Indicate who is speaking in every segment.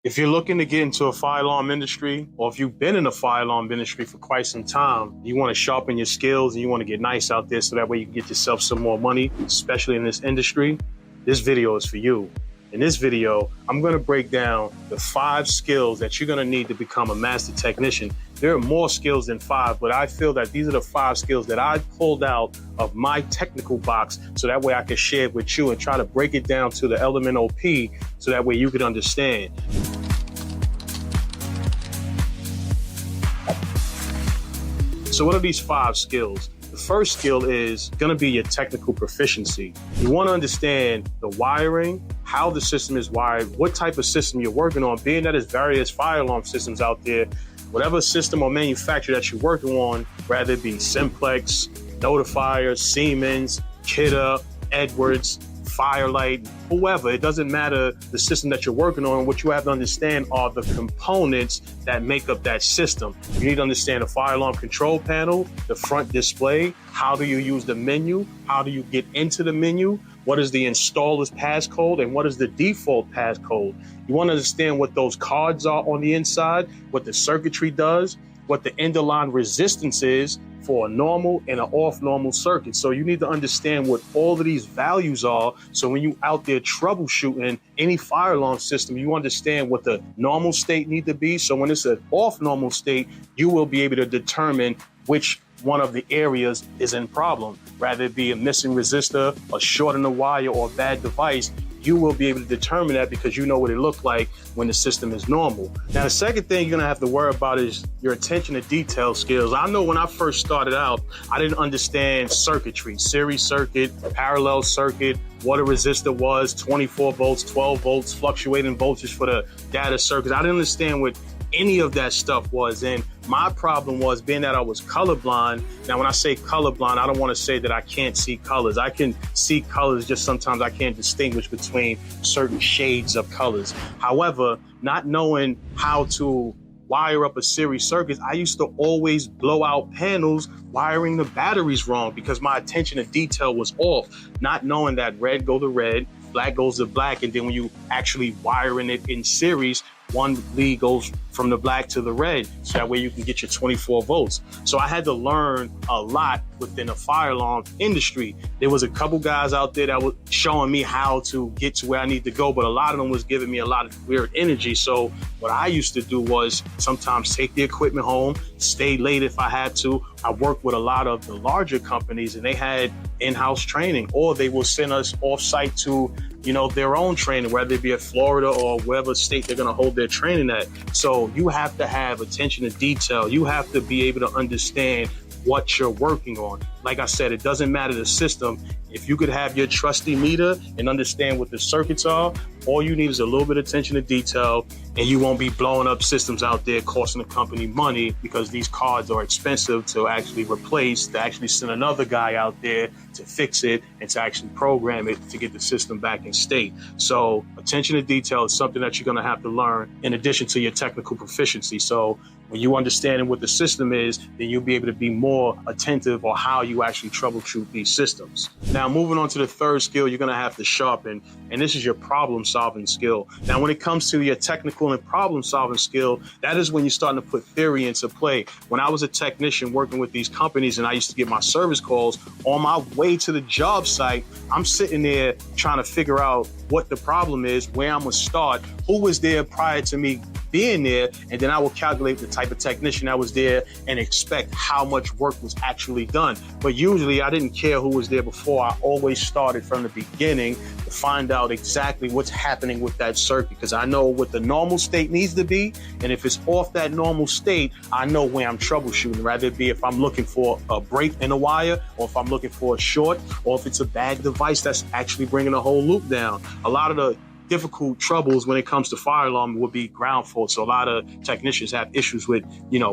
Speaker 1: If you're looking to get into a fire alarm industry, or if you've been in the fire alarm industry for quite some time, you want to sharpen your skills and you want to get nice out there so that way you can get yourself some more money, especially in this industry, this video is for you. In this video, I'm going to break down the 5 skills that you're going to need to become a master technician. There are more skills than 5, but I feel that these are the 5 skills that I pulled out of my technical box so that way I can share it with you and try to break it down to the elemental P so that way you can understand. So what are these 5 skills? The first skill is going to be your technical proficiency. You want to understand the wiring, how the system is wired, what type of system you're working on, being that there's various fire alarm systems out there. Whatever system or manufacturer that you're working on, whether it be Simplex, Notifier, Siemens, Kidder, Edwards, Firelight, whoever, it doesn't matter the system that you're working on. What you have to understand are the components that make up that system. You need to understand the fire alarm control panel, the front display, how do you use the menu, how do you get into the menu, what is the installer's passcode, and what is the default passcode. You want to understand what those cards are on the inside, what the circuitry does, what the end of line resistance is for a normal and an off normal circuit. So you need to understand what all of these values are. So when you out there troubleshooting any fire alarm system, you understand what the normal state need to be. So when it's an off normal state, you will be able to determine which one of the areas is in problem. Rather it be a missing resistor, a short in the wire, or a bad device, you will be able to determine that because you know what it looked like when the system is normal. Now, the second thing you're gonna have to worry about is your attention to detail skills. I know when I first started out, I didn't understand circuitry, series circuit, parallel circuit, what a resistor was, 24 volts, 12 volts, fluctuating voltage for the data circuits. I didn't understand what any of that stuff was. And my problem was being that I was colorblind. Now, when I say colorblind, I don't want to say that I can't see colors. I can see colors, just sometimes I can't distinguish between certain shades of colors. However, not knowing how to wire up a series circuit, I used to always blow out panels wiring the batteries wrong because my attention to detail was off, not knowing that red go to red, black goes to black, and then when you actually wiring it in series, one lead goes from the black to the red, so that way you can get your 24 volts. So I had to learn a lot within the fire alarm industry. There was a couple guys out there that were showing me how to get to where I need to go, but a lot of them was giving me a lot of weird energy. So what I used to do was sometimes take the equipment home, stay late if I had to. I worked with a lot of the larger companies and they had in-house training, or they will send us off-site to their own training, whether it be at Florida or wherever state they're going to hold their training at. So you have to have attention to detail. You have to be able to understand what you're working on. Like I said, it doesn't matter the system. If you could have your trusty meter and understand what the circuits are, all you need is a little bit of attention to detail, and you won't be blowing up systems out there costing the company money because these cards are expensive to actually replace, to actually send another guy out there to fix it and to actually program it to get the system back in state. So attention to detail is something that you're going to have to learn in addition to your technical proficiency. So when you understand what the system is, then you'll be able to be more attentive on how you actually troubleshoot these systems. Now, moving on to the third skill you're going to have to sharpen, and this is your problem-solving skill. Now, when it comes to your technical and problem-solving skill, that is when you're starting to put theory into play. When I was a technician working with these companies and I used to get my service calls, on my way to the job site, I'm sitting there trying to figure out what the problem is, where I'm going to start, who was there prior to me being there, and then I will calculate the type of technician that was there and expect how much work was actually done. But usually I didn't care who was there before. I always started from the beginning to find out exactly what's happening with that circuit, because I know what the normal state needs to be, and if it's off that normal state, I know where I'm troubleshooting, rather it be if I'm looking for a break in a wire, or if I'm looking for a short, or if it's a bad device that's actually bringing the whole loop down. A lot of the difficult troubles when it comes to fire alarm would be ground faults. So a lot of technicians have issues with,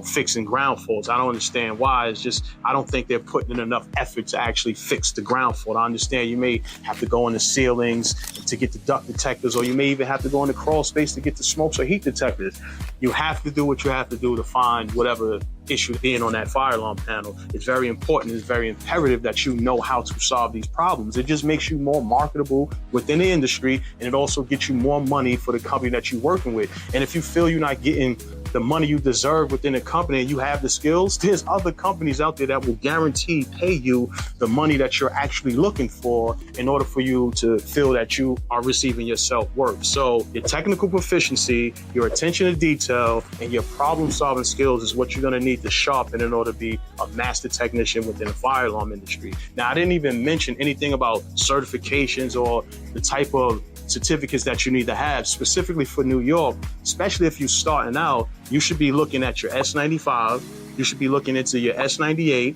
Speaker 1: fixing ground faults. I don't understand why. It's just, I don't think they're putting in enough effort to actually fix the ground fault. I understand you may have to go in the ceilings to get the duct detectors, or you may even have to go in the crawl space to get the smokes or heat detectors. You have to do what you have to do to find whatever issue being on that fire alarm panel. It's very important. It's very imperative that you know how to solve these problems. It just makes you more marketable within the industry, and it also gets you more money for the company that you're working with. And if you feel you're not getting the money you deserve within a company and you have the skills, there's other companies out there that will guarantee pay you the money that you're actually looking for in order for you to feel that you are receiving your self-worth. So your technical proficiency, your attention to detail, and your problem-solving skills is what you're going to need to sharpen in order to be a master technician within the fire alarm industry. Now, I didn't even mention anything about certifications or the type of certificates that you need to have specifically for New York. Especially if you're starting out, you should be looking at your S95. You should be looking into your S98.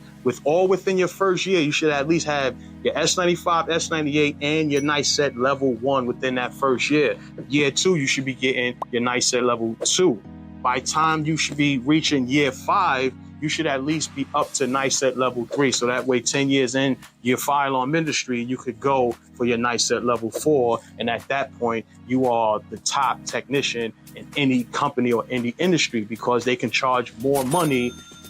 Speaker 1: Within your first year, you should at least have your S95, S98, and your NICET level 1 within that first year. Year 2, you should be getting your NICET level 2. By time you should be reaching year 5, you should at least be up to NICET level 3. So that way, 10 years in your fire alarm industry, you could go for your NICET level 4. And at that point, you are the top technician in any company or any industry because they can charge more money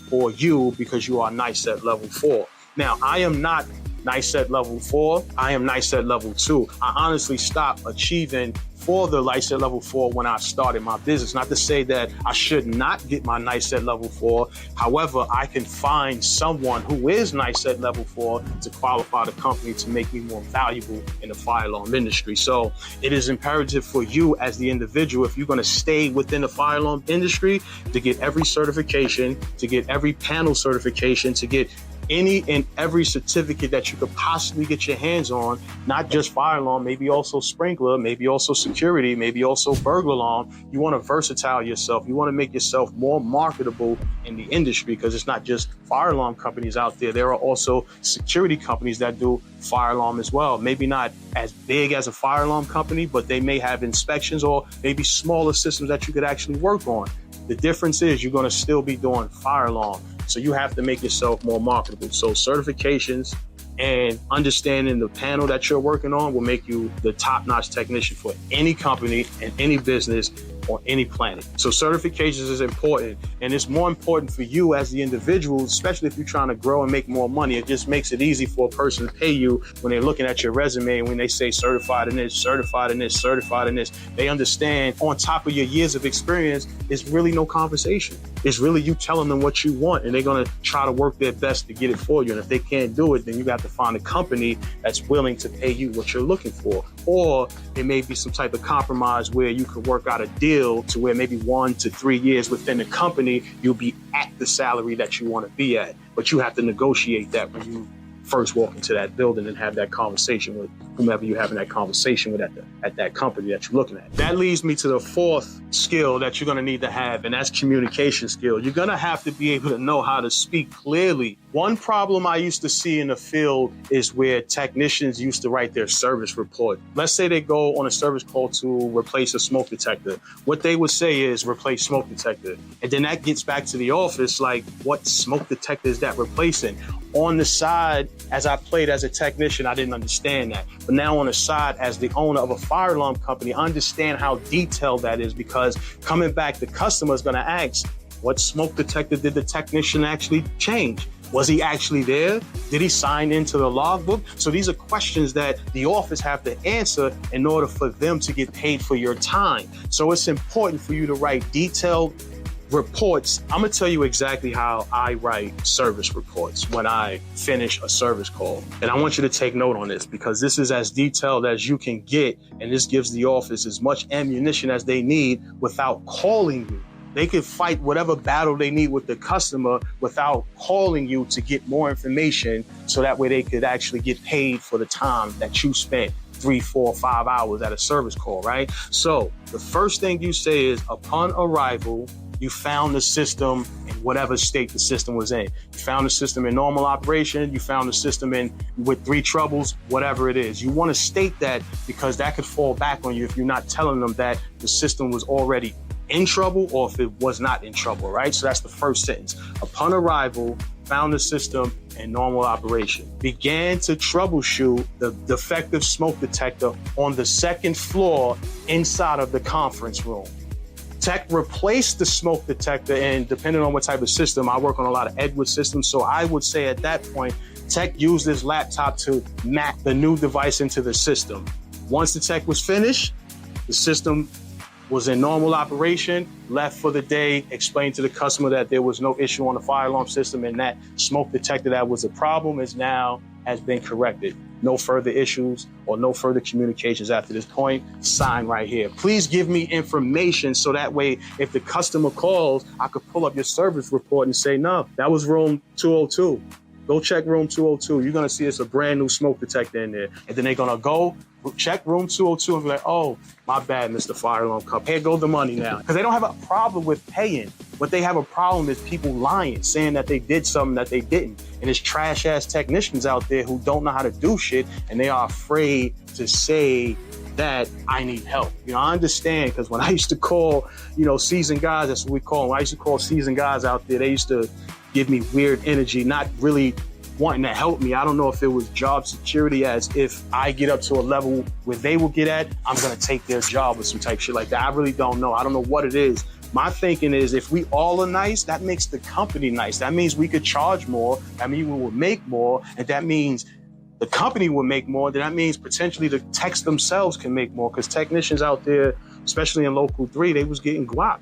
Speaker 1: for you because you are NICET level 4. Now, I am not NICET level 4. I am NICET level 2. I honestly stopped achieving for the NICET level 4 when I started my business. Not to say that I should not get my NICET level 4. However, I can find someone who is NICET level 4 to qualify the company to make me more valuable in the fire alarm industry. So it is imperative for you as the individual, if you're going to stay within the fire alarm industry, to get every certification, to get every panel certification, to get any and every certificate that you could possibly get your hands on, not just fire alarm, maybe also sprinkler, maybe also security, maybe also burglar alarm. You want to versatile yourself. You want to make yourself more marketable in the industry because it's not just fire alarm companies out there. There are also security companies that do fire alarm as well. Maybe not as big as a fire alarm company, but they may have inspections or maybe smaller systems that you could actually work on. The difference is you're going to still be doing fire alarm. So you have to make yourself more marketable. So certifications and understanding the panel that you're working on will make you the top-notch technician for any company and any business on any planet. So certifications is important, and it's more important for you as the individual, especially if you're trying to grow and make more money. It just makes it easy for a person to pay you when they're looking at your resume and when they say certified in this, certified in this, certified in this. They understand on top of your years of experience, it's really no conversation. It's really you telling them what you want, and they're going to try to work their best to get it for you. And if they can't do it, then you got to find a company that's willing to pay you what you're looking for. Or it may be some type of compromise where you could work out a deal to where maybe 1 to 3 years within the company, you'll be at the salary that you want to be at. But you have to negotiate that when you first walk into that building and have that conversation with whomever you're having that conversation with at that company that you're looking at. That leads me to the fourth skill that you're going to need to have, and that's communication skill. You're going to have to be able to know how to speak clearly. One problem I used to see in the field is where technicians used to write their service report. Let's say they go on a service call to replace a smoke detector. What they would say is replace smoke detector. And then that gets back to the office like, what smoke detector is that replacing? On the side, as I played as a technician, I didn't understand that. But now on the side, as the owner of a fire alarm company, I understand how detailed that is, because coming back, the customer is going to ask, what smoke detector did the technician actually change? Was he actually there? Did he sign into the logbook? So these are questions that the office have to answer in order for them to get paid for your time. So it's important for you to write detailed reports. I'm gonna tell you exactly how I write service reports when I finish a service call. And I want you to take note on this, because this is as detailed as you can get, and this gives the office as much ammunition as they need without calling you. They can fight whatever battle they need with the customer without calling you to get more information, so that way they could actually get paid for the time that you spent 3, 4, 5 hours at a service call, right? So the first thing you say is, upon arrival, you found the system in whatever state the system was in. You found the system in normal operation, you found the system in with 3 troubles, whatever it is. You want to state that, because that could fall back on you if you're not telling them that the system was already in trouble or if it was not in trouble, right? So that's the first sentence. Upon arrival, found the system in normal operation. Began to troubleshoot the defective smoke detector on the 2nd floor inside of the conference room. Tech replaced the smoke detector, and depending on what type of system, I work on a lot of Edward systems, so I would say at that point, tech used this laptop to map the new device into the system. Once the tech was finished, the system was in normal operation, left for the day, explained to the customer that there was no issue on the fire alarm system, and that smoke detector that was a problem has been corrected. No further issues or no further communications after this point. Sign right here. Please give me information so that way if the customer calls, I could pull up your service report and say, no, that was room 202. Go check room 202. You're gonna see it's a brand new smoke detector in there. And then they're gonna go check room 202 and be like, oh, my bad, Mr. Fire Alarm Company. Here goes the money now. Because they don't have a problem with paying. What they have a problem is people lying, saying that they did something that they didn't. And there's trash ass technicians out there who don't know how to do shit, and they are afraid to say that I need help. You know, I understand, because when I used to call, seasoned guys, that's what we call them. When I used to call seasoned guys out there, they used to give me weird energy, not really wanting to help me. I don't know if it was job security, as if I get up to a level where they will get at, I'm gonna take their job or some type shit like that. I really don't know. I don't know what it is. My thinking is if we all are nice, that makes the company nice. That means we could charge more. That means we will make more. And that means the company will make more. Then that means potentially the techs themselves can make more, because technicians out there, especially in local 3, they was getting guap,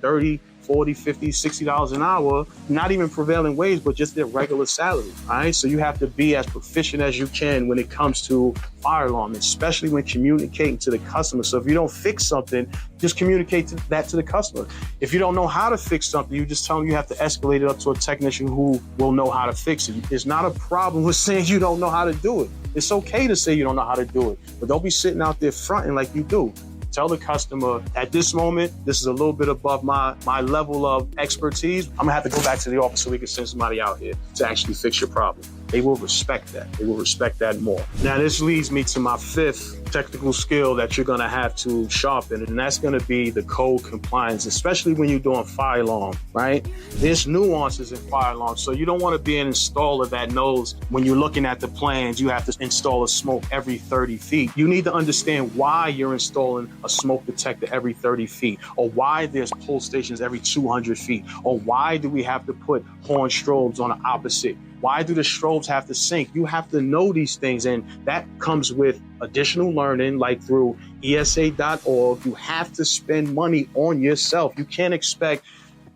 Speaker 1: 30, 40, 50, $60 an hour, not even prevailing wage, but just their regular salary, all right? So you have to be as proficient as you can when it comes to fire alarm, especially when communicating to the customer. So if you don't fix something, just communicate that to the customer. If you don't know how to fix something, you just tell them you have to escalate it up to a technician who will know how to fix it. It's not a problem with saying you don't know how to do it. It's okay to say you don't know how to do it, but don't be sitting out there fronting like you do. Tell the customer, at this moment, this is a little bit above my level of expertise. I'm gonna have to go back to the office so we can send somebody out here to actually fix your problem. They will respect that. They will respect that more. Now, this leads me to my 5th technical skill that you're gonna have to sharpen, and that's gonna be the code compliance, especially when you're doing fire alarm, right? There's nuances in fire alarm, so you don't wanna be an installer that knows when you're looking at the plans, you have to install a smoke every 30 feet. You need to understand why you're installing a smoke detector every 30 feet, or why there's pull stations every 200 feet, or why do we have to put horn strobes on the opposite? Why do the strobes have to sync? You have to know these things, and that comes with additional learning, like through ESA.org. You have to spend money on yourself. You can't expect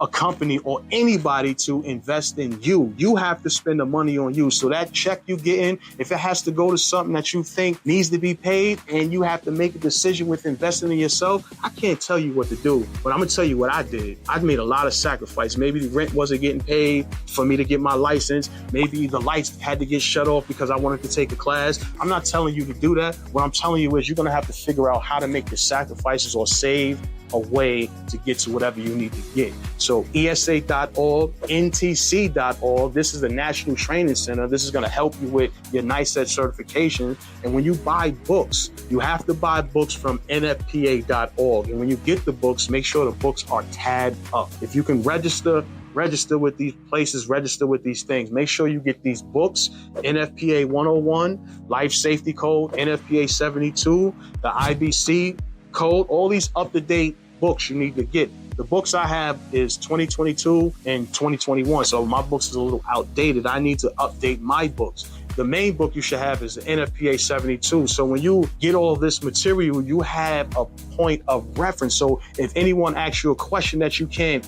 Speaker 1: a company or anybody to invest in you. You have to spend the money on you. So that check you get in, if it has to go to something that you think needs to be paid, and you have to make a decision with investing in yourself, I can't tell you what to do, but I'm gonna tell you what I did. I made a lot of sacrifice. Maybe the rent wasn't getting paid for me to get my license. Maybe the lights had to get shut off because I wanted to take a class. I'm not telling you to do that. What I'm telling you is you're gonna have to figure out how to make the sacrifices or save a way to get to whatever you need to get. So ESA.org, NTC.org, this is the National Training Center. This is gonna help you with your NICET certification. And when you buy books, you have to buy books from NFPA.org. And when you get the books, make sure the books are tagged up. If you can register with these places, register with these things. Make sure you get these books, NFPA 101, Life Safety Code, NFPA 72, the IBC code, all these up-to-date books you need to get. The books I have is 2022 and 2021, so my books is a little outdated. I need to update my books. The main book you should have is the NFPA 72. So when you get all this material, you have a point of reference. So if anyone asks you a question that you can't,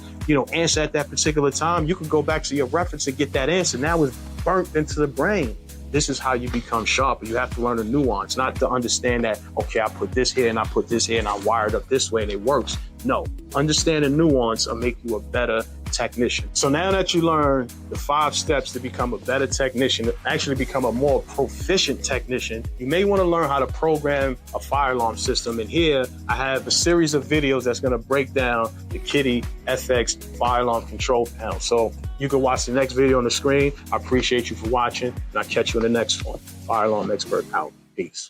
Speaker 1: answer at that particular time, you can go back to your reference and get that answer. Now it's burnt into the brain. This is how you become sharper. You have to learn the nuance, not to understand that, okay, I put this here and I put this here and I wired up this way and it works. No, understand the nuance will make you a better technician. So now that you learn the 5 steps to become a better technician, to actually become a more proficient technician, you may want to learn how to program a fire alarm system. And here I have a series of videos that's going to break down the Kitty FX fire alarm control panel. So you can watch the next video on the screen. I appreciate you for watching, and I'll catch you in the next one. Fire alarm expert out. Peace.